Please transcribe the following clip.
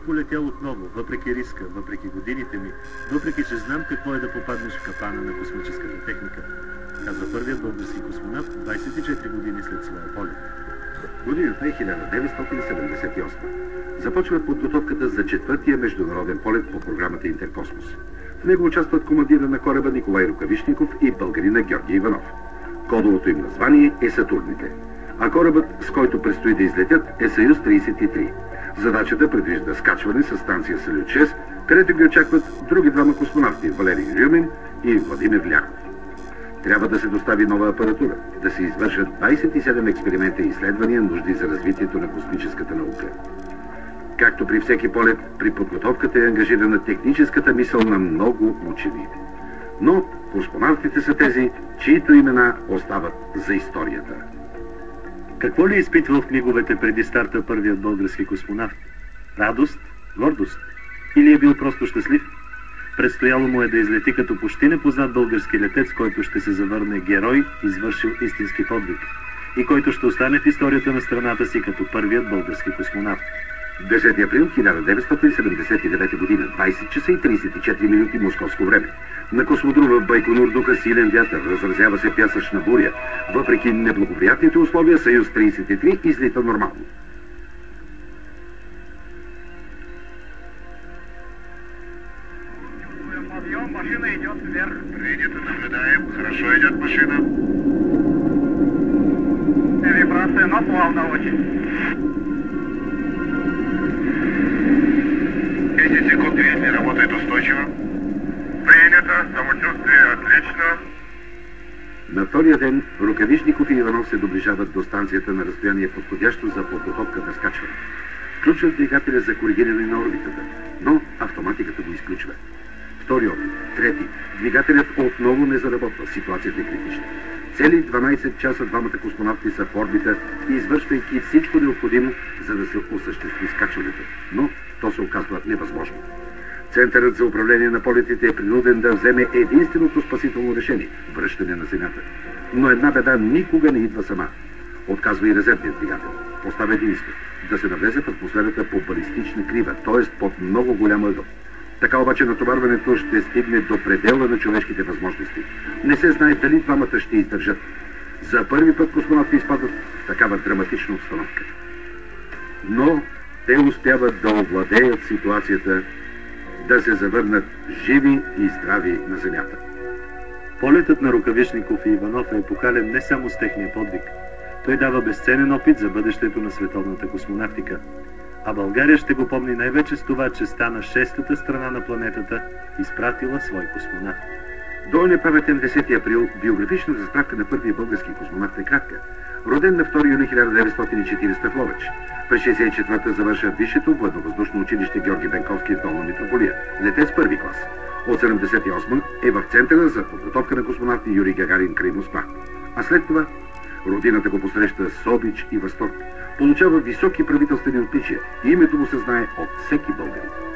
полетял отново, въпреки риска, въпреки годините ми, въпреки че знам какво е да попаднеш в капана на космическата техника, казва първият български космонавт 24 години след своя полет. Годината е 1978. Започва подготовката за четвъртия международен полет по програмата Интеркосмос. В него участват командира на кораба Николай Рукавишников и българина Георги Иванов. Кодовото им название е Сатурните, а корабът, с който предстои да излетят, е Съюз 33. Задачата предвижда скачване с станция Салют 6, където ги очакват други двама космонавти – Валерий Рюмин и Владимир Ляхов. Трябва да се достави нова апаратура, да се извършат 27 експеримента и изследвания, нужди за развитието на космическата наука. Както при всеки полет, при подготовката е ангажирана техническата мисъл на много учени. Но космонавтите са тези, чието имена остават за историята. Какво ли е изпитвал в миговете преди старта първият български космонавт? Радост? Гордост? Или е бил просто щастлив? Предстояло му е да излети като почти непознат български летец, който ще се завърне герой, извършил истински подвиг, и който ще остане в историята на страната си като първият български космонавт. 10 април 1979 година, 20 часа и 34 минути московско време. На космодрума Байконур духа силен вятър, разразява се пясъчна буря. Въпреки неблагоприятните условия, Съюз 33 излита нормално. Машина идет вверх. Принято, наблюдаем. Хорошо идет машина. Вибрация, но плавно очень. 10 секунд, двигатель работает устойчиво. Принято, самочувствие отлично. На втория ден Рукавишников и Иванов се доближават до станцията на разстояние подходящо за подготовка на скачване. Включват двигателя за коригиране на орбитата, но автоматиката го изключва. Втори опит, трети. Двигателят отново не заработва. Ситуацията е критична. Цели 12 часа двамата космонавти са в орбита, извършвайки всичко необходимо, за да се осъществи скачването. Но то се оказва невъзможно. Центърът за управление на полетите е принуден да вземе единственото спасително решение – връщане на Земята. Но една беда никога не идва сама. Отказва и резервният двигател. Поставя единство – да се навлезе в атмосферата по балистична крива, т.е. под много голям ъгъл. Така обаче натоварването ще стигне до предела на човешките възможности. Не се знае дали двамата ще издържат. За първи път космонавти изпадат в такава драматична обстановка. Но те успяват да овладеят ситуацията, да се завърнат живи и здрави на Земята. Полетът на Рукавишников и Иванов е епохален не само с техния подвиг. Той дава безценен опит за бъдещето на световната космонавтика. А България ще го помни най-вече с това, че стана шестата страна на планетата, изпратила свой космонавт. До непаметен 10 април биографичната справка на първия български космонавт е кратка. Роден на 2 юли 1940 в Ловеч. През 1964 завърша Висшето военновъздушно училище Георги Бенковски в Долна Митрополия. Летец първи клас. От 1978 е в Центъра за подготовка на космонавти Юрий Гагарин край Москва. А след това родината го посреща с обич и възторг. Получава високи правителствени отличия и името му се знае от всеки българин.